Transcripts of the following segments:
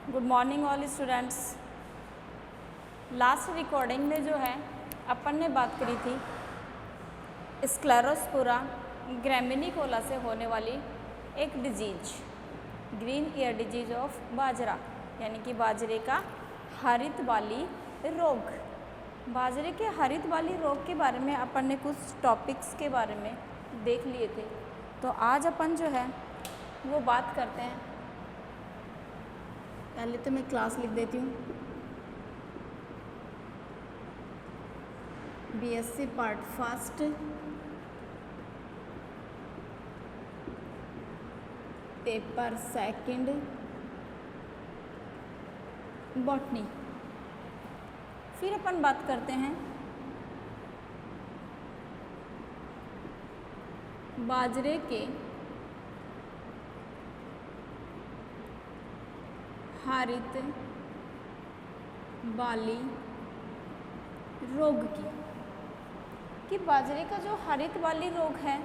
Good morning all students. Last recording में जो है अपन ने बात करी थी स्क्लेरोस्पोरा ग्रैमिनिकोला से होने वाली एक disease, green ear disease of बाजरा, यानी कि बाजरे का हरित बाली रोग। बाजरे के हरित बाली रोग के बारे में अपन ने कुछ टॉपिक्स के बारे में देख लिए थे, तो आज अपन जो है वो बात करते हैं। पहले तो मैं क्लास लिख देती हूँ। BSc part first, paper second, botany. फिर अपन बात करते हैं बाजरे के हरित बाली रोग की, कि बाजरे का जो हरित बाली रोग है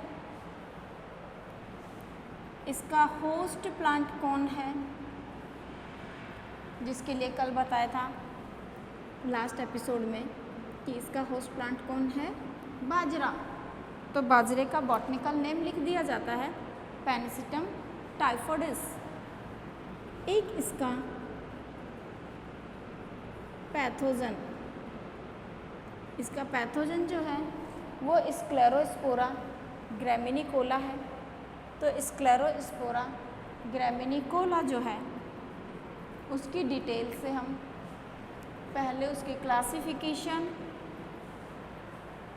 इसका होस्ट प्लांट कौन है, जिसके लिए कल बताया था लास्ट एपिसोड में कि इसका होस्ट प्लांट कौन है, बाजरा। तो बाजरे का बॉटनिकल नेम लिख दिया जाता है पेनिसिटम टाइफोइडिस। एक इसका पैथोजन, इसका पैथोजन जो है वो स्क्लेरोस्पोरा ग्रैमिनिकोला है। तो स्क्लेरोस्पोरा ग्रैमिनिकोला जो है उसकी डिटेल से हम पहले उसकी क्लासिफिकेशन,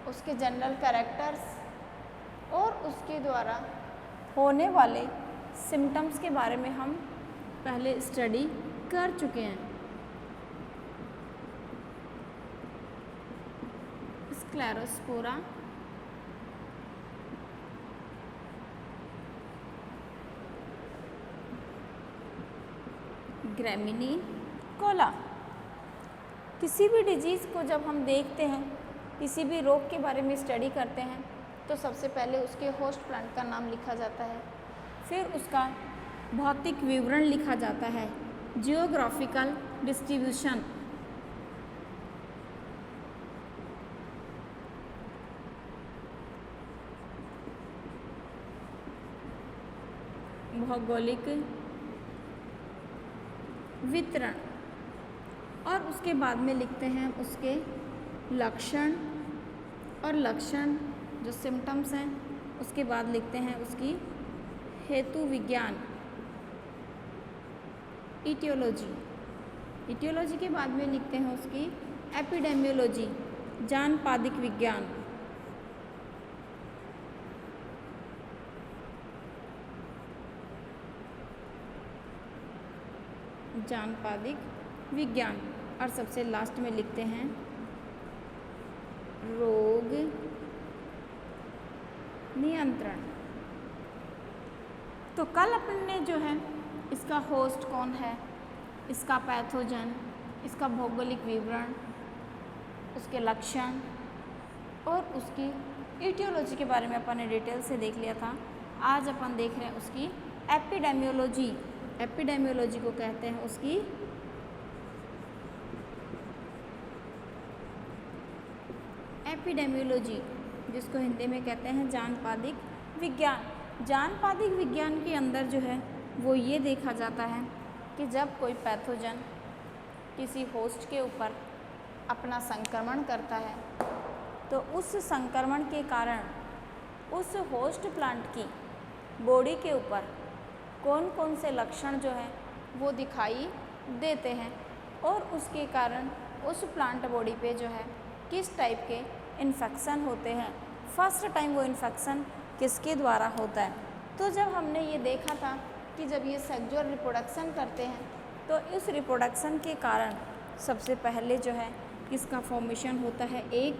उसके जनरल कैरेक्टर्स और उसके द्वारा होने वाले सिम्टम्स के बारे में हम पहले स्टडी कर चुके हैं। स्क्लेरोस्पोरा ग्रैमिनिकोला। किसी भी डिजीज़ को जब हम देखते हैं, किसी भी रोग के बारे में स्टडी करते हैं, तो सबसे पहले उसके होस्ट प्लांट का नाम लिखा जाता है, फिर उसका भौतिक विवरण लिखा जाता है, जियोग्राफिकल डिस्ट्रीब्यूशन, भौगोलिक वितरण, और उसके बाद में लिखते हैं उसके लक्षण, और लक्षण जो सिम्टम्स हैं उसके बाद लिखते हैं उसकी हेतु विज्ञान, इटियोलॉजी। इटियोलॉजी के बाद में लिखते हैं उसकी एपिडेमियोलॉजी, जानपादिक विज्ञान। जानपादिक विज्ञान, और सबसे लास्ट में लिखते हैं रोग नियंत्रण। तो कल अपन ने जो है इसका होस्ट कौन है, इसका पैथोजन, इसका भौगोलिक विवरण, उसके लक्षण और उसकी इटियोलॉजी के बारे में अपन ने डिटेल से देख लिया था। आज अपन देख रहे हैं उसकी एपिडेमियोलॉजी। एपिडेमियोलॉजी को कहते हैं उसकी एपिडेमियोलॉजी, जिसको हिंदी में कहते हैं जानपादिक विज्ञान। जानपादिक विज्ञान के अंदर जो है वो ये देखा जाता है कि जब कोई पैथोजन किसी होस्ट के ऊपर अपना संक्रमण करता है, तो उस संक्रमण के कारण उस होस्ट प्लांट की बॉडी के ऊपर कौन कौन से लक्षण जो हैं वो दिखाई देते हैं, और उसके कारण उस प्लांट बॉडी पे जो है किस टाइप के इन्फेक्शन होते हैं, फर्स्ट टाइम वो इन्फेक्शन किसके द्वारा होता है। तो जब हमने ये देखा था कि जब ये सेक्सुअल रिप्रोडक्शन करते हैं, तो इस रिप्रोडक्शन के कारण सबसे पहले जो है किसका फॉर्मेशन होता है, एक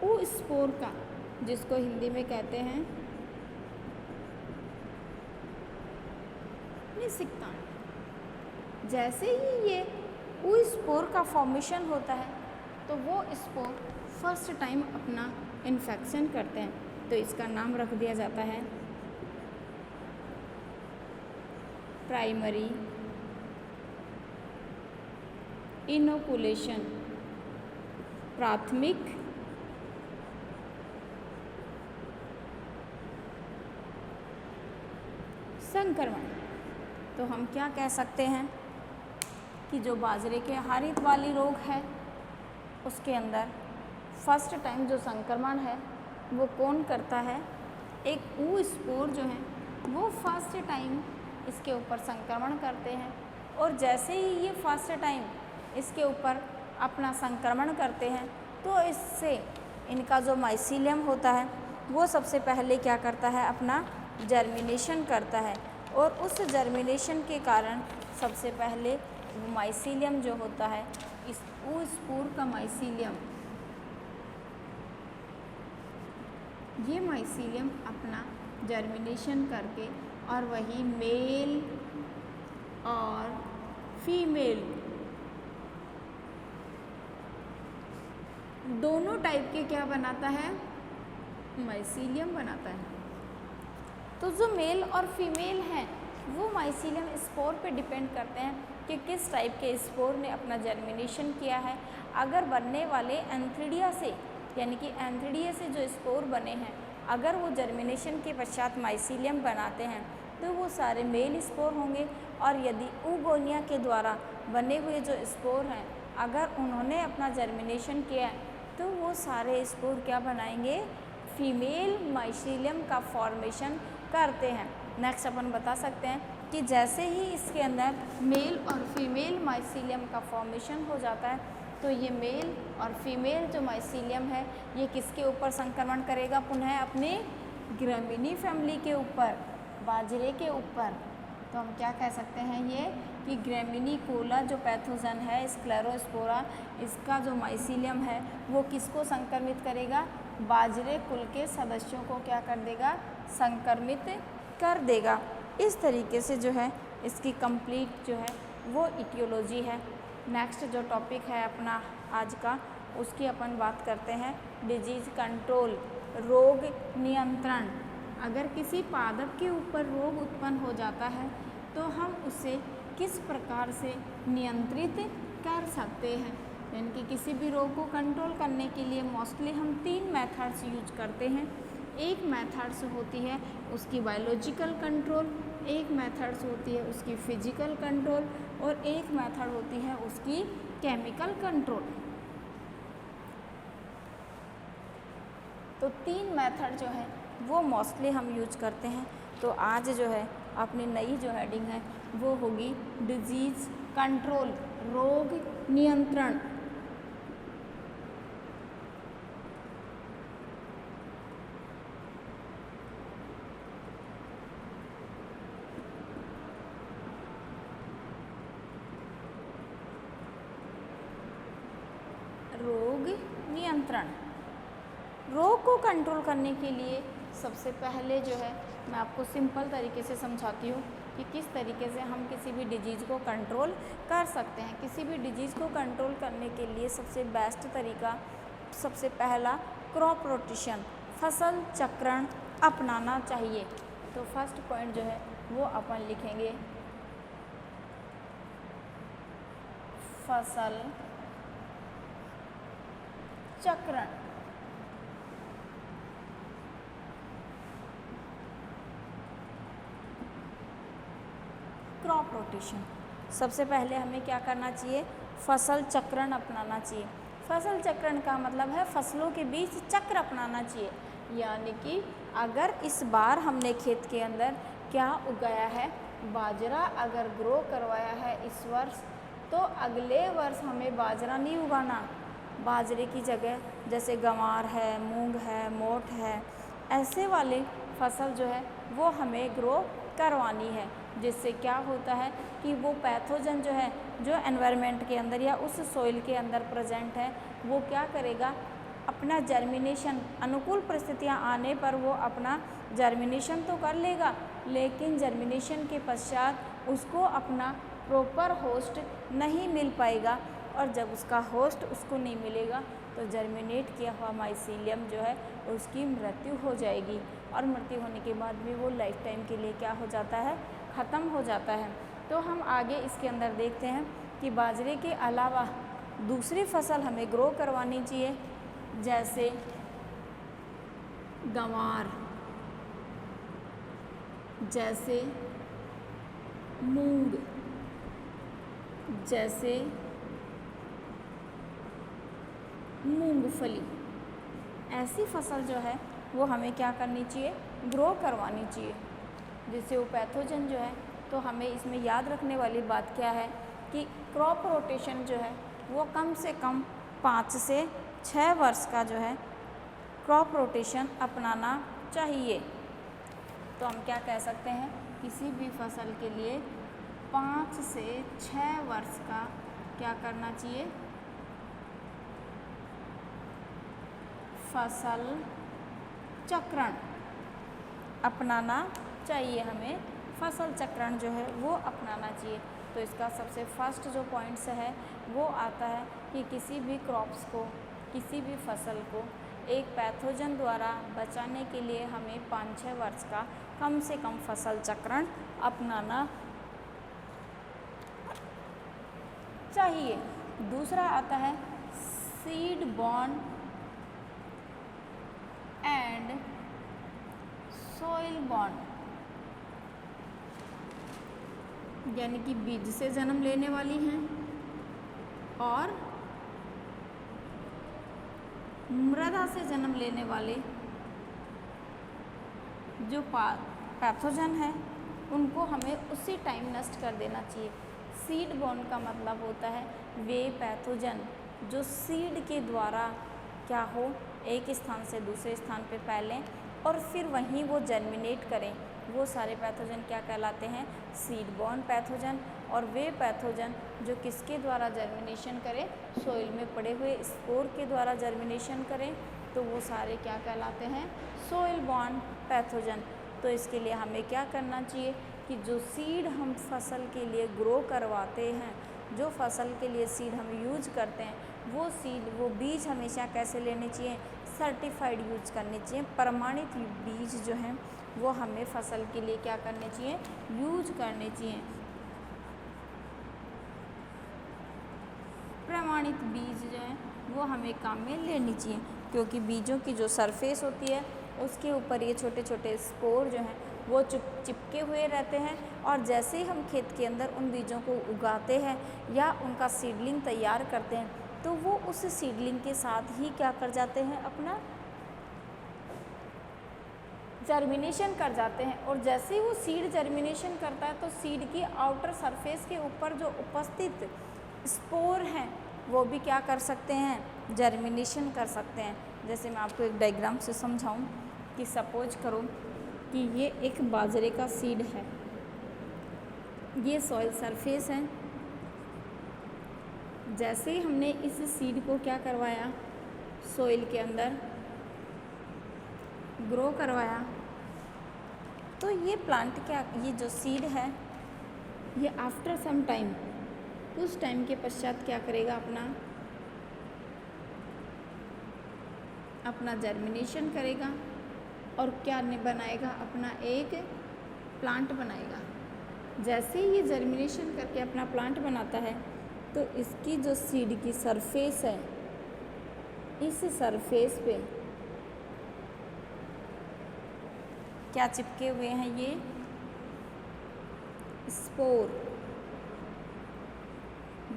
oospore का, जिसको हिंदी में कहते हैं निषिक्तांड। जैसे ही ये oospore का फॉर्मेशन होता है, तो वो स्पोर फर्स्ट टाइम अपना इन्फेक्शन करते हैं, तो इसका नाम रख दिया जाता है प्राइमरी इनोकुलेशन, प्राथमिक संक्रमण। तो हम क्या कह सकते हैं कि जो बाजरे के हारित वाली रोग है उसके अंदर फर्स्ट टाइम जो संक्रमण है वो कौन करता है, एक ऊ स्पोर जो है वो फर्स्ट टाइम इसके ऊपर संक्रमण करते हैं। और जैसे ही ये फर्स्ट टाइम इसके ऊपर अपना संक्रमण करते हैं तो इससे इनका जो माइसीलियम होता है वो सबसे पहले क्या करता है, अपना जर्मिनेशन करता है। और उस जर्मिनेशन के कारण सबसे पहले माइसीलियम जो होता है, इस ऊ स्पोर का माइसीलियम, ये माइसीलियम अपना जर्मिनेशन करके और वही मेल और फीमेल दोनों टाइप के क्या बनाता है, माइसीलियम बनाता है। तो जो मेल और फीमेल हैं वो माइसीलियम स्पोर पे डिपेंड करते हैं कि किस टाइप के स्पोर ने अपना जर्मिनेशन किया है। अगर बनने वाले एंथ्रीडिया से, यानी कि एंथ्रीडिया से जो स्पोर बने हैं, अगर वो जर्मिनेशन के पश्चात माइसीलियम बनाते हैं तो वो सारे मेल स्पोर होंगे। और यदि ऊगोनिया के द्वारा बने हुए जो स्पोर हैं, अगर उन्होंने अपना जर्मिनेशन किया है तो वो सारे स्पोर क्या बनाएंगे, फीमेल माइसीलियम का फॉर्मेशन करते हैं। नेक्स्ट अपन बता सकते हैं कि जैसे ही इसके अंदर मेल और फीमेल माइसीलियम का फॉर्मेशन हो जाता है तो ये मेल और फीमेल जो माइसीलियम है ये किसके ऊपर संक्रमण करेगा, पुनः अपने ग्रामिनी फैमिली के ऊपर, बाजरे के ऊपर। तो हम क्या कह सकते हैं ये कि ग्रामिनीकोला जो पैथोजन है स्क्लेरोस्पोरा, इसका जो माइसीलियम है वो किसको संक्रमित करेगा, बाजरे कुल के सदस्यों को क्या कर देगा, संक्रमित कर देगा। इस तरीके से जो है इसकी कंप्लीट जो है वो इटियोलॉजी है। नेक्स्ट जो टॉपिक है अपना आज का, उसकी अपन बात करते हैं डिजीज़ कंट्रोल, रोग नियंत्रण। अगर किसी पादप के ऊपर रोग उत्पन्न हो जाता है तो हम उसे किस प्रकार से नियंत्रित कर सकते हैं, यानी कि किसी भी रोग को कंट्रोल करने के लिए मोस्टली हम 3 मेथड्स यूज करते हैं। एक मेथड्स होती है उसकी बायोलॉजिकल कंट्रोल, एक मेथड्स होती है उसकी फिजिकल कंट्रोल और एक मेथड होती है उसकी केमिकल कंट्रोल। तो 3 मेथड जो है वो मोस्टली हम यूज करते हैं। तो आज जो है अपनी नई जो हेडिंग है वो होगी डिजीज़ कंट्रोल, रोग नियंत्रण। रोग नियंत्रण, रोग को कंट्रोल करने के लिए सबसे पहले जो है मैं आपको सिंपल तरीके से समझाती हूँ कि किस तरीके से हम किसी भी डिजीज़ को कंट्रोल कर सकते हैं। किसी भी डिजीज़ को कंट्रोल करने के लिए सबसे बेस्ट तरीका, सबसे पहला क्रॉप रोटेशन, फसल चक्रण अपनाना चाहिए। तो फर्स्ट पॉइंट जो है वो अपन लिखेंगे फसल चक्रण। क्रॉप रोटेशन, सबसे पहले हमें क्या करना चाहिए, फसल चक्रण अपनाना चाहिए। फसल चक्रण का मतलब है फसलों के बीच चक्र अपनाना चाहिए, यानी कि अगर इस बार हमने खेत के अंदर क्या उगाया है, बाजरा अगर ग्रो करवाया है इस वर्ष, तो अगले वर्ष हमें बाजरा नहीं उगाना। बाजरे की जगह जैसे गंवार है, मूंग है, मोठ है, ऐसे वाले फसल जो है वो हमें ग्रो करवानी है। जिससे क्या होता है कि वो पैथोजन जो है जो एनवायरनमेंट के अंदर या उस सॉइल के अंदर प्रेजेंट है वो क्या करेगा, अपना जर्मिनेशन, अनुकूल परिस्थितियां आने पर वो अपना जर्मिनेशन तो कर लेगा, लेकिन जर्मिनेशन के पश्चात उसको अपना प्रॉपर होस्ट नहीं मिल पाएगा। और जब उसका होस्ट उसको नहीं मिलेगा तो जर्मिनेट किया हुआ माइसीलियम जो है उसकी मृत्यु हो जाएगी। और मृत्यु होने के बाद भी वो लाइफ टाइम के लिए क्या हो जाता है, ख़त्म हो जाता है। तो हम आगे इसके अंदर देखते हैं कि बाजरे के अलावा दूसरी फसल हमें ग्रो करवानी चाहिए, जैसे गंवार, जैसे मूंग, जैसे मूंगफली। ऐसी फसल जो है वो हमें क्या करनी चाहिए, ग्रो करवानी चाहिए, जिससे वो पैथोजन जो है, तो हमें इसमें याद रखने वाली बात क्या है कि क्रॉप रोटेशन जो है वो कम से कम 5 से 6 वर्ष का जो है क्रॉप रोटेशन अपनाना चाहिए। तो हम क्या कह सकते हैं, किसी भी फसल के लिए 5 से 6 वर्ष का क्या करना चाहिए, फसल चक्रण अपनाना चाहिए। हमें फसल चक्रण जो है वो अपनाना चाहिए। तो इसका सबसे फर्स्ट जो पॉइंट्स है वो आता है कि किसी भी क्रॉप्स को, किसी भी फसल को एक पैथोजन द्वारा बचाने के लिए हमें 5-6 वर्ष का कम से कम फसल चक्रण अपनाना चाहिए। दूसरा आता है seed born and soil born, यानी कि बीज से जन्म लेने वाली हैं और मृदा से जन्म लेने वाले जो पैथोजन है उनको हमें उसी टाइम नष्ट कर देना चाहिए। सीड बॉर्न का मतलब होता है वे पैथोजन जो सीड के द्वारा क्या हो, एक स्थान से दूसरे स्थान पे फैलें और फिर वहीं वो जर्मिनेट करें, वो सारे पैथोजन क्या कहलाते हैं, सीड बॉर्न पैथोजन। और वे पैथोजन जो किसके द्वारा जर्मिनेशन करें, सोइल में पड़े हुए स्पोर के द्वारा जर्मिनेशन करें, तो वो सारे क्या कहलाते हैं, सोइल बॉर्न पैथोजन। तो इसके लिए हमें क्या करना चाहिए कि जो सीड हम फसल के लिए ग्रो करवाते हैं, जो फसल के लिए सीड हम यूज करते हैं, वो सीड, वो बीज हमेशा कैसे लेने चाहिए, सर्टिफाइड यूज करने चाहिए। प्रमाणित बीज जो हैं वो हमें फसल के लिए क्या करने चाहिए, यूज करने चाहिए। प्रमाणित बीज जो हैं वो हमें काम में लेनी चाहिए, क्योंकि बीजों की जो सरफेस होती है उसके ऊपर ये छोटे छोटे स्पोर जो हैं वो चिपके हुए रहते हैं, और जैसे ही हम खेत के अंदर उन बीजों को उगाते हैं या उनका सीडलिंग तैयार करते हैं, तो वो उस सीडलिंग के साथ ही क्या कर जाते हैं, अपना जर्मिनेशन कर जाते हैं। और जैसे ही वो सीड जर्मिनेशन करता है तो सीड की आउटर सरफेस के ऊपर जो उपस्थित स्पोर हैं वो भी क्या कर सकते हैं, जर्मिनेशन कर सकते हैं। जैसे मैं आपको एक डायग्राम से समझाऊं कि सपोज करो कि ये एक बाजरे का सीड है, ये सॉइल सरफेस है। जैसे ही हमने इस सीड को क्या करवाया, सॉइल के अंदर ग्रो करवाया, तो ये प्लांट क्या, ये जो सीड है ये आफ्टर सम टाइम, उस टाइम के पश्चात क्या करेगा, अपना जर्मिनेशन करेगा और क्या बनाएगा, अपना एक प्लांट बनाएगा। जैसे ही ये जर्मिनेशन करके अपना प्लांट बनाता है तो इसकी जो सीड की सरफेस है, इस सरफेस पे क्या चिपके हुए हैं, ये स्पोर,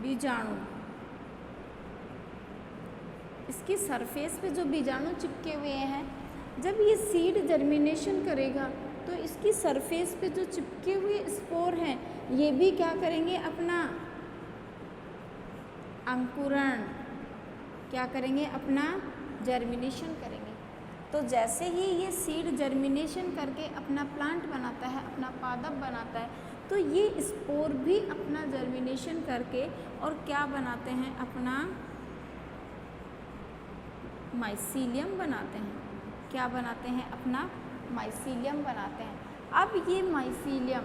बीजाणु। इसकी सरफेस पे जो बीजाणु चिपके हुए हैं, जब ये सीड जर्मिनेशन करेगा तो इसकी सरफेस पे जो चिपके हुए स्पोर हैं ये भी क्या करेंगे, अपना अंकुरण, क्या करेंगे, अपना जर्मिनेशन करेंगे। तो जैसे ही ये सीड जर्मिनेशन करके अपना प्लांट बनाता है, अपना पादप बनाता है, तो ये स्पोर भी अपना जर्मिनेशन करके और क्या बनाते हैं, अपना माइसीलियम बनाते हैं। क्या बनाते हैं, अपना माइसीलियम बनाते हैं। अब ये माइसीलियम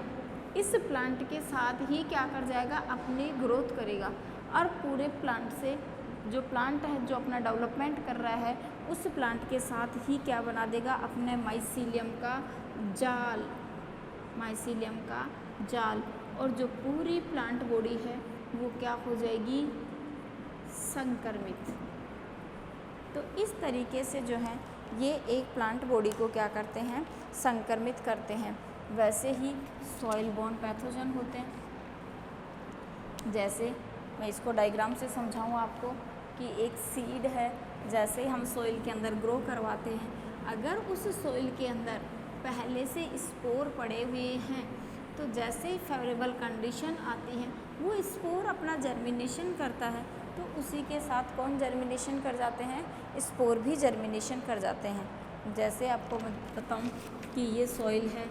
इस प्लांट के साथ ही क्या कर जाएगा, अपनी ग्रोथ करेगा और पूरे प्लांट से, जो प्लांट है जो अपना डेवलपमेंट कर रहा है, उस प्लांट के साथ ही क्या बना देगा, अपने माइसीलियम का जाल, माइसीलियम का जाल, और जो पूरी प्लांट बॉडी है वो क्या हो जाएगी, संक्रमित। तो इस तरीके से जो है ये एक प्लांट बॉडी को क्या करते हैं, संक्रमित करते हैं। वैसे ही सॉइल बोर्न पैथोजन होते हैं। जैसे मैं इसको डायग्राम से समझाऊँ आपको कि एक सीड है, जैसे हम सॉइल के अंदर ग्रो करवाते हैं, अगर उस सॉइल के अंदर पहले से स्पोर पड़े हुए हैं तो जैसे ही फेवरेबल कंडीशन आती है वो स्पोर अपना जर्मिनेशन करता है, तो उसी के साथ कौन जर्मिनेशन कर जाते हैं, स्पोर भी जर्मिनेशन कर जाते हैं। जैसे आपको मैं बताऊं कि ये सॉइल है,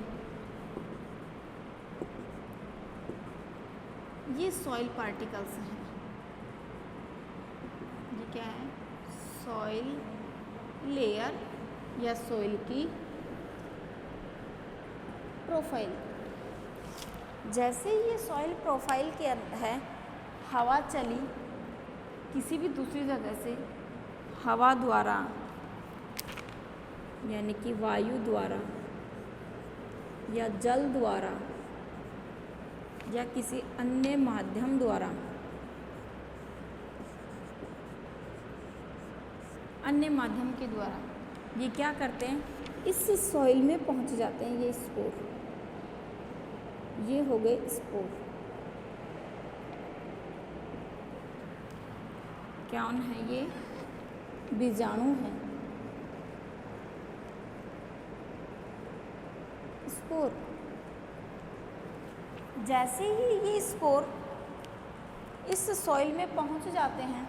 ये सॉइल पार्टिकल्स हैं, ये क्या है, सॉइल लेयर या सॉइल की प्रोफाइल। जैसे ये सॉइल प्रोफाइल के है, हवा चली किसी भी दूसरी जगह से, हवा द्वारा यानी कि वायु द्वारा या जल द्वारा या किसी अन्य माध्यम द्वारा, अन्य माध्यम के द्वारा ये क्या करते हैं, इस सॉइल में पहुंच जाते हैं। ये स्पोर, ये हो गए स्पोर। क्या है, ये बीजाणु है, स्पोर। जैसे ही ये स्पोर इस सॉइल में पहुंच जाते हैं,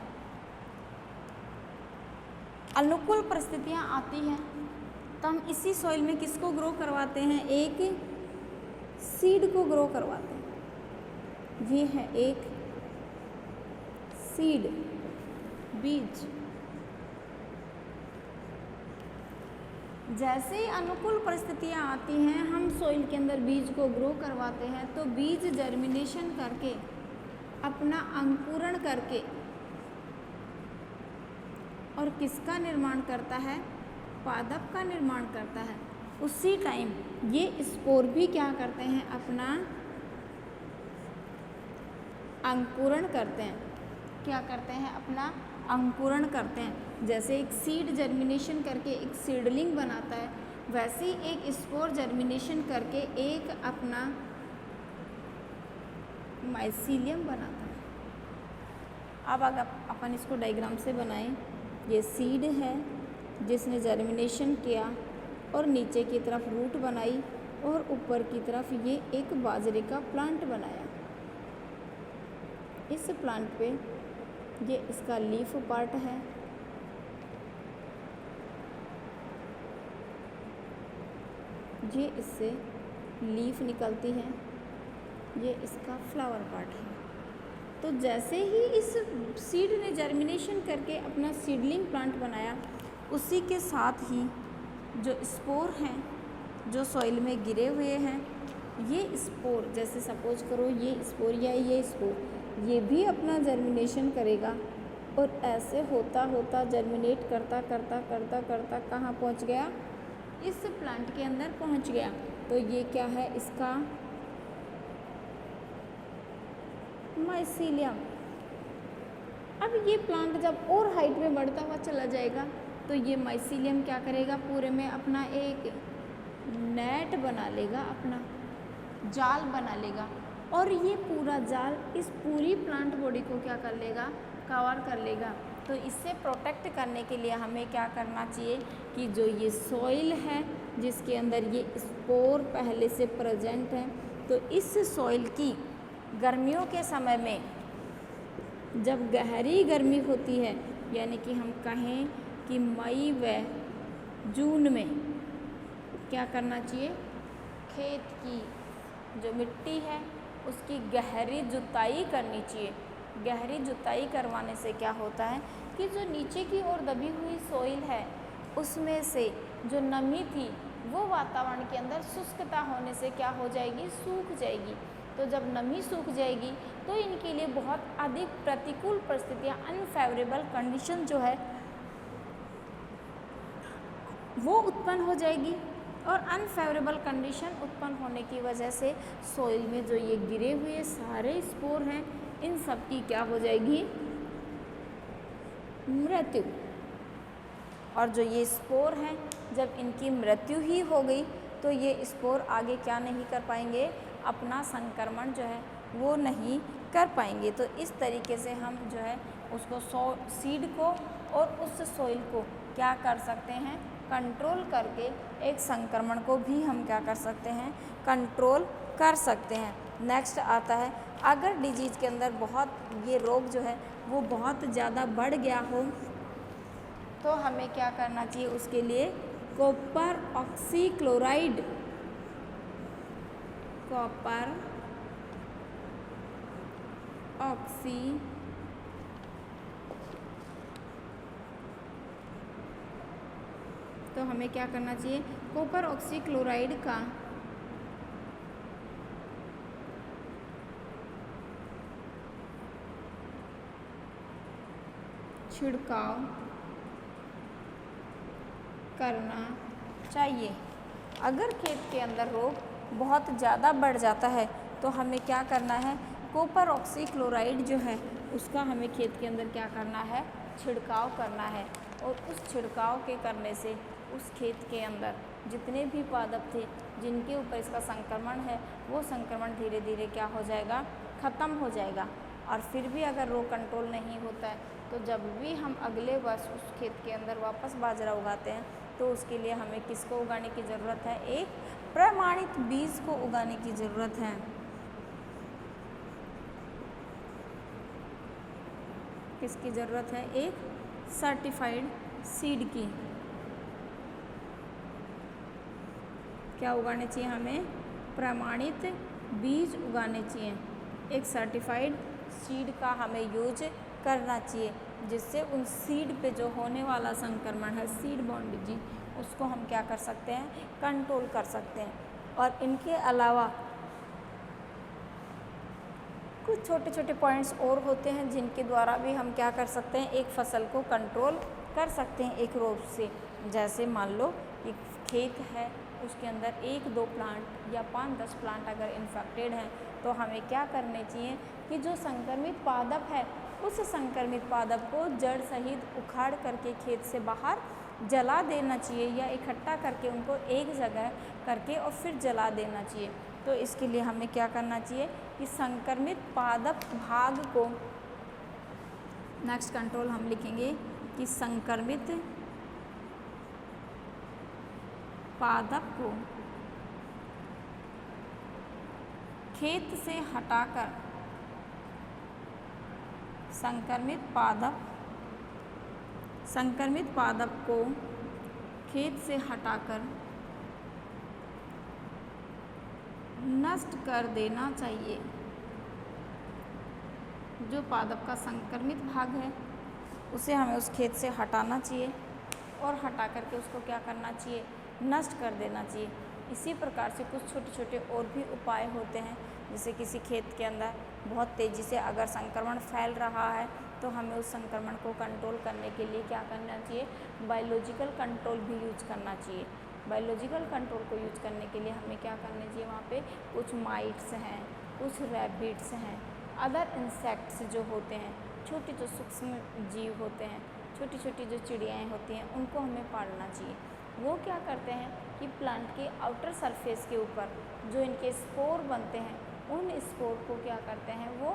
अनुकूल परिस्थितियां आती हैं, तो हम इसी सॉइल में किसको ग्रो करवाते हैं, एक सीड को ग्रो करवाते हैं। ये है एक सीड, बीज। जैसे ही अनुकूल परिस्थितियां आती हैं, हम सॉइल के अंदर बीज को ग्रो करवाते हैं, तो बीज जर्मिनेशन करके, अपना अंकुरण करके, और किसका निर्माण करता है, पादप का निर्माण करता है। उसी टाइम ये स्पोर भी क्या करते हैं, अपना अंकुरण करते हैं। क्या करते हैं, अपना अंकुरण करते हैं। जैसे एक सीड जर्मिनेशन करके एक सीडलिंग बनाता है, वैसे ही एक स्पोर जर्मिनेशन करके एक अपना माइसीलियम बनाता है। अब अगर अपन इसको डायग्राम से बनाएं, ये सीड है जिसने जर्मिनेशन किया और नीचे की तरफ रूट बनाई और ऊपर की तरफ ये एक बाजरे का प्लांट बनाया। इस प्लांट पे ये इसका लीफ पार्ट है, ये इससे लीफ निकलती है, ये इसका फ्लावर पार्ट है। तो जैसे ही इस सीड ने जर्मिनेशन करके अपना सीडलिंग प्लांट बनाया, उसी के साथ ही जो स्पोर हैं जो सॉइल में गिरे हुए हैं, ये स्पोर, जैसे सपोज करो ये स्पोर या ये स्पोर, ये भी अपना जर्मिनेशन करेगा और ऐसे होता होता जर्मिनेट करता करता करता करता कहाँ पहुँच गया, इस प्लांट के अंदर पहुँच गया। तो ये क्या है, इसका माइसीलियम। अब ये प्लांट जब और हाइट में बढ़ता हुआ चला जाएगा, तो ये माइसीलियम क्या करेगा, पूरे में अपना एक नेट बना लेगा, अपना जाल बना लेगा, और ये पूरा जाल इस पूरी प्लांट बॉडी को क्या कर लेगा, कवर कर लेगा। तो इससे प्रोटेक्ट करने के लिए हमें क्या करना चाहिए कि जो ये सॉइल है जिसके अंदर ये स्पोर पहले से प्रेजेंट है, तो इस सॉइल की गर्मियों के समय में जब गहरी गर्मी होती है, यानी कि हम कहें कि मई व जून में क्या करना चाहिए, खेत की जो मिट्टी है उसकी गहरी जुताई करनी चाहिए। गहरी जुताई करवाने से क्या होता है कि जो नीचे की ओर दबी हुई सॉइल है उसमें से जो नमी थी वो वातावरण के अंदर शुष्कता होने से क्या हो जाएगी, सूख जाएगी। तो जब नमी सूख जाएगी तो इनके लिए बहुत अधिक प्रतिकूल परिस्थितियाँ, अनफेवरेबल कंडीशन जो है वो उत्पन्न हो जाएगी, और अनफेवरेबल कंडीशन उत्पन्न होने की वजह से सॉइल में जो ये गिरे हुए सारे स्पोर हैं, इन सब की क्या हो जाएगी? मृत्यु। और जो ये स्पोर हैं, जब इनकी मृत्यु ही हो गई तो ये स्पोर आगे क्या नहीं कर पाएंगे? अपना संक्रमण जो है वो नहीं कर पाएंगे। तो इस तरीके से हम जो है उसको सीड को और उस सॉइल को क्या कर सकते हैं? कंट्रोल करके एक संक्रमण को भी हम क्या कर सकते हैं? कंट्रोल कर सकते हैं। नेक्स्ट आता है, अगर डिजीज के अंदर बहुत ये रोग जो है वो बहुत ज़्यादा बढ़ गया हो तो हमें क्या करना चाहिए? उसके लिए कॉपर ऑक्सीक्लोराइड, कॉपर ऑक्सी तो हमें क्या करना चाहिए? कॉपर ऑक्सीक्लोराइड का छिड़काव करना चाहिए। अगर खेत के अंदर रोग बहुत ज़्यादा बढ़ जाता है तो हमें क्या करना है? कॉपर ऑक्सीक्लोराइड जो है उसका हमें खेत के अंदर क्या करना है? छिड़काव करना है। और उस छिड़काव के करने से उस खेत के अंदर जितने भी पादप थे जिनके ऊपर इसका संक्रमण है, वो संक्रमण धीरे धीरे क्या हो जाएगा? ख़त्म हो जाएगा। और फिर भी अगर रोग कंट्रोल नहीं होता है तो जब भी हम अगले वर्ष उस खेत के अंदर वापस बाजरा उगाते हैं तो उसके लिए हमें किसको उगाने की ज़रूरत है? एक प्रमाणित बीज को उगाने की ज़रूरत है। किसकी ज़रूरत है? एक सर्टिफाइड सीड की। क्या उगाने चाहिए हमें? प्रमाणित बीज उगाने चाहिए। एक सर्टिफाइड सीड का हमें यूज करना चाहिए, जिससे उन सीड पे जो होने वाला संक्रमण है, सीड बॉर्न डिजीज, उसको हम क्या कर सकते हैं? कंट्रोल कर सकते हैं। और इनके अलावा कुछ छोटे छोटे पॉइंट्स और होते हैं जिनके द्वारा भी हम क्या कर सकते हैं? एक फसल को कंट्रोल कर सकते हैं एक रोग से। जैसे मान लो एक खेत है, उसके अंदर 1-2 प्लांट या 5-10 प्लांट अगर इन्फेक्टेड हैं तो हमें क्या करने चाहिए कि जो संक्रमित पादप है उस संक्रमित पादप को जड़ सहित उखाड़ करके खेत से बाहर जला देना चाहिए, या इकट्ठा करके उनको एक जगह करके और फिर जला देना चाहिए। तो इसके लिए हमें क्या करना चाहिए कि संक्रमित पादप भाग को, नेक्स्ट कंट्रोल हम लिखेंगे कि संक्रमित पादप को खेत से हटाकर, संक्रमित पादप को खेत से हटाकर नष्ट कर देना चाहिए। जो पादप का संक्रमित भाग है उसे हमें उस खेत से हटाना चाहिए और हटा करके उसको क्या करना चाहिए? नष्ट कर देना चाहिए। इसी प्रकार से कुछ छोटे छोटे और भी उपाय होते हैं, जैसे किसी खेत के अंदर बहुत तेज़ी से अगर संक्रमण फैल रहा है तो हमें उस संक्रमण को कंट्रोल करने के लिए क्या करना चाहिए? बायोलॉजिकल कंट्रोल भी यूज करना चाहिए। बायोलॉजिकल कंट्रोल को यूज करने के लिए हमें क्या करना चाहिए? वहाँ पे कुछ माइट्स हैं, कुछ रैबिट्स हैं, अदर इंसेक्ट्स जो होते हैं, छोटे जो सूक्ष्म जीव होते हैं, छोटी छोटी जो चिड़ियाएँ होती हैं, उनको हमें पालना चाहिए। वो क्या करते हैं कि प्लांट के आउटर सरफेस के ऊपर जो इनके स्पोर बनते हैं, उन स्पोर को क्या करते हैं? वो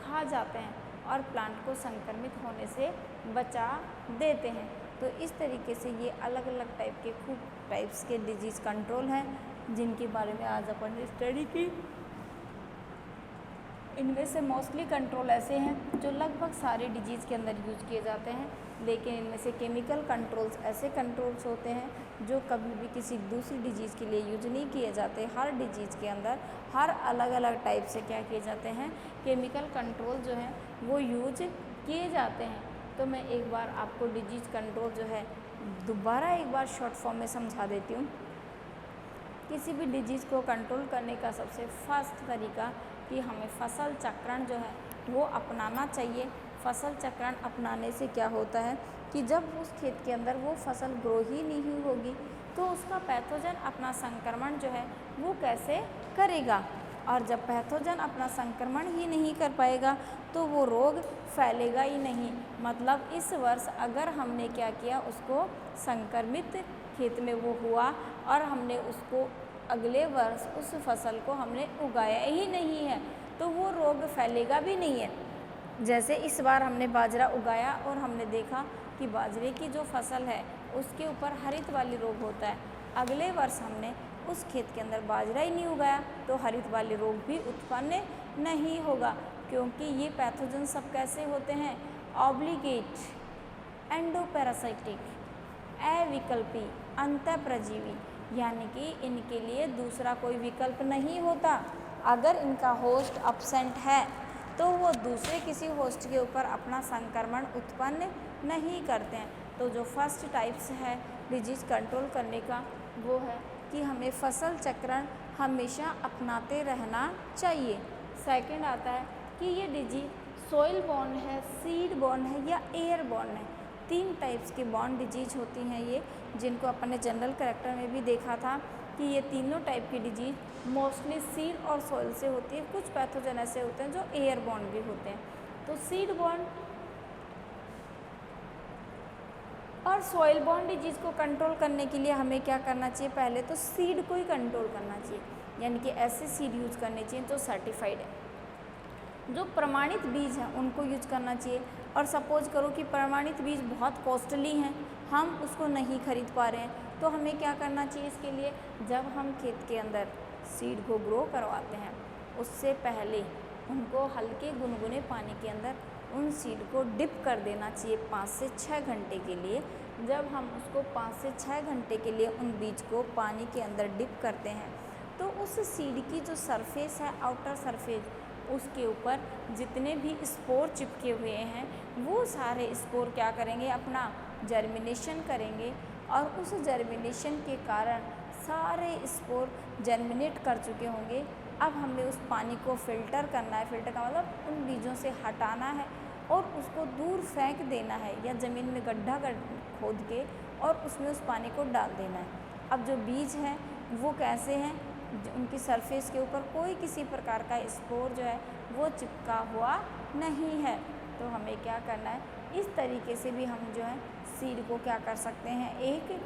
खा जाते हैं और प्लांट को संक्रमित होने से बचा देते हैं। तो इस तरीके से ये अलग अलग टाइप के खूब टाइप्स के डिजीज़ कंट्रोल हैं जिनके बारे में आज अपन ने स्टडी की। इनमें से मोस्टली कंट्रोल ऐसे हैं जो लगभग सारे डिजीज़ के अंदर यूज किए जाते हैं, लेकिन इनमें से केमिकल कंट्रोल्स ऐसे कंट्रोल्स होते हैं जो कभी भी किसी दूसरी डिजीज़ के लिए यूज नहीं किए जाते। हर डिजीज़ के अंदर हर अलग अलग टाइप से क्या किए जाते हैं? केमिकल कंट्रोल जो है वो यूज किए जाते हैं। तो मैं एक बार आपको डिजीज़ कंट्रोल जो है दोबारा एक बार शॉर्ट फॉर्म में समझा देती हूँ। किसी भी डिजीज़ को कंट्रोल करने का सबसे फास्ट तरीका कि हमें फसल चक्रण जो है वो अपनाना चाहिए। फसल चक्रण अपनाने से क्या होता है कि जब उस खेत के अंदर वो फसल ग्रो ही नहीं होगी तो उसका पैथोजन अपना संक्रमण जो है वो कैसे करेगा। और जब पैथोजन अपना संक्रमण ही नहीं कर पाएगा तो वो रोग फैलेगा ही नहीं। मतलब इस वर्ष अगर हमने क्या किया, उसको संक्रमित खेत में वो हुआ और हमने उसको अगले वर्ष उस फसल को हमने उगाया ही नहीं है तो वो रोग फैलेगा भी नहीं है। जैसे इस बार हमने बाजरा उगाया और हमने देखा कि बाजरे की जो फसल है उसके ऊपर हरित वाली रोग होता है, अगले वर्ष हमने उस खेत के अंदर बाजरा ही नहीं उगाया तो हरित वाले रोग भी उत्पन्न नहीं होगा, क्योंकि ये पैथोजन सब कैसे होते हैं, ऑब्लिगेट, एंडोपैरासाइटिक, अविकल्पी, अंतःप्रजीवी, यानी कि इनके लिए दूसरा कोई विकल्प नहीं होता। अगर इनका होस्ट अब्सेंट है तो वो दूसरे किसी होस्ट के ऊपर अपना संक्रमण उत्पन्न नहीं करते हैं। तो जो फर्स्ट टाइप्स है डिजीज़ कंट्रोल करने का वो है कि हमें फसल चक्रण हमेशा अपनाते रहना चाहिए। सेकंड आता है कि ये डिजीज सॉइल बॉर्न है, सीड बॉर्न है या एयर बॉर्न है। 3 टाइप्स की बॉर्न डिजीज होती हैं ये, जिनको अपन ने जनरल कैरेक्टर में भी देखा था कि ये तीनों टाइप की डिजीज मोस्टली सीड और सॉइल से होती है। कुछ पैथोजन ऐसे होते हैं जो एयर बॉर्न भी होते हैं। तो सीड बॉर्न और सॉइल बॉर्न डिजीज़ को कंट्रोल करने के लिए हमें क्या करना चाहिए, पहले तो सीड को ही कंट्रोल करना चाहिए, यानी कि ऐसे सीड यूज करने चाहिए जो सर्टिफाइड है। जो प्रमाणित बीज हैं उनको यूज करना चाहिए। और सपोज करो कि प्रमाणित बीज बहुत कॉस्टली हैं, हम उसको नहीं खरीद पा रहे हैं, तो हमें क्या करना चाहिए इसके लिए, जब हम खेत के अंदर सीड को ग्रो करवाते हैं उससे पहले उनको हल्के गुनगुने पानी के अंदर उन सीड को डिप कर देना चाहिए 5 से 6 घंटे के लिए। जब हम उसको 5 से 6 घंटे के लिए उन बीज को पानी के अंदर डिप करते हैं तो उस सीड की जो सरफेस है, आउटर सरफेस, उसके ऊपर जितने भी स्पोर चिपके हुए हैं वो सारे स्पोर क्या करेंगे, अपना जर्मिनेशन करेंगे और उस जर्मिनेशन के कारण सारे स्पोर जर्मिनेट कर चुके होंगे। अब हमें उस पानी को फ़िल्टर करना है, फ़िल्टर का मतलब उन बीजों से हटाना है और उसको दूर फेंक देना है या ज़मीन में गड्ढा खोद के और उसमें उस पानी को डाल देना है। अब जो बीज हैं वो कैसे हैं, उनकी सरफेस के ऊपर कोई किसी प्रकार का स्पोर जो है वो चिपका हुआ नहीं है। तो हमें क्या करना है, इस तरीके से भी हम जो है सीड को क्या कर सकते हैं, एक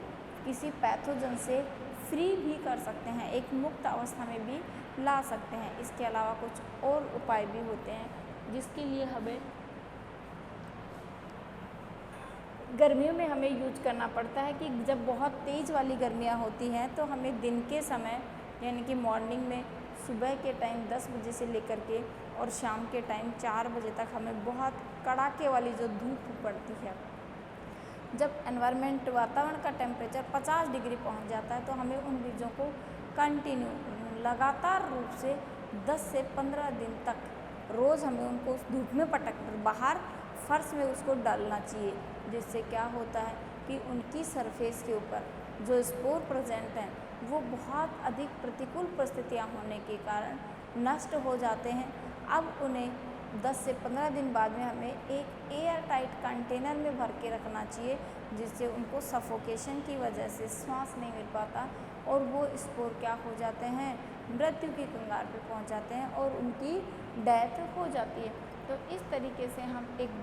किसी पैथोजन से फ्री भी कर सकते हैं, एक मुक्त अवस्था में भी ला सकते हैं। इसके अलावा कुछ और उपाय भी होते हैं जिसके लिए हमें गर्मियों में हमें यूज करना पड़ता है कि जब बहुत तेज़ वाली गर्मियाँ होती हैं तो हमें दिन के समय यानी कि मॉर्निंग में सुबह के टाइम 10 बजे से लेकर के और शाम के टाइम 4 बजे तक हमें बहुत कड़ाके वाली जो धूप पड़ती है, जब एनवायरनमेंट वातावरण का टेम्परेचर 50 डिग्री पहुंच जाता है तो हमें उन बीजों को कंटिन्यू लगातार रूप से 10 से 15 दिन तक रोज़ हमें उनको उस धूप में पटक बाहर फर्श में उसको डालना चाहिए, जिससे क्या होता है कि उनकी सरफेस के ऊपर जो स्पोर प्रेजेंट हैं वो बहुत अधिक प्रतिकूल परिस्थितियाँ होने के कारण नष्ट हो जाते हैं। अब उन्हें 10 से 15 दिन बाद में हमें एक एयर टाइट कंटेनर में भर के रखना चाहिए, जिससे उनको सफोकेशन की वजह से सांस नहीं मिल पाता और वो स्पोर क्या हो जाते हैं, मृत्यु की कगार पे पहुंच जाते हैं और उनकी डेथ हो जाती है। तो इस तरीके से हम एक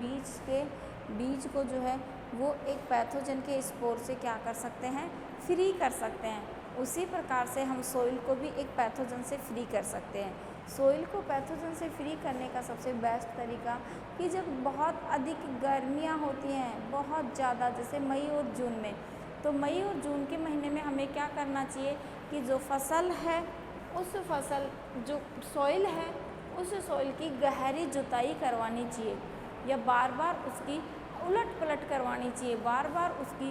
बीज को जो है वो एक पैथोजन के स्पोर से क्या कर सकते हैं, फ्री कर सकते हैं। उसी प्रकार से हम सॉइल को भी एक पैथोजन से फ्री कर सकते हैं। सॉइल को पैथोजन से फ्री करने का सबसे बेस्ट तरीका कि जब बहुत अधिक गर्मियाँ होती हैं, बहुत ज़्यादा, जैसे मई और जून में, तो मई और जून के महीने में हमें क्या करना चाहिए कि जो फसल है उस फसल जो सॉइल है उस सॉइल की गहरी जुताई करवानी चाहिए या बार बार उसकी उलट पलट करवानी चाहिए। बार बार उसकी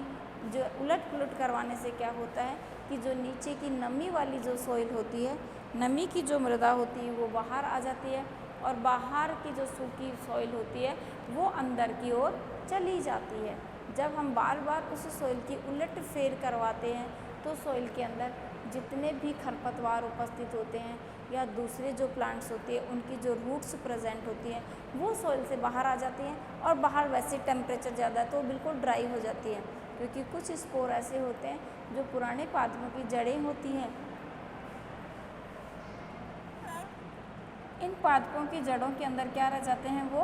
जो उलट पलट करवाने से क्या होता है कि जो नीचे की नमी वाली जो सॉइल होती है, नमी की जो मृदा होती है वो बाहर आ जाती है और बाहर की जो सूखी सॉइल होती है वो अंदर की ओर चली जाती है। जब हम बार बार उस सॉइल की उलट फेर करवाते हैं तो सॉइल के अंदर जितने भी खरपतवार उपस्थित होते हैं या दूसरे जो प्लांट्स होती है उनकी जो रूट्स प्रेजेंट होती हैं वो सॉइल से बाहर आ जाती हैं और बाहर वैसे टेम्परेचर ज़्यादा है तो बिल्कुल ड्राई हो जाती है, क्योंकि कुछ स्पोर ऐसे होते हैं जो पुराने पादपों की जड़ें होती हैं, इन पादपों की जड़ों के अंदर क्या रह जाते हैं, वो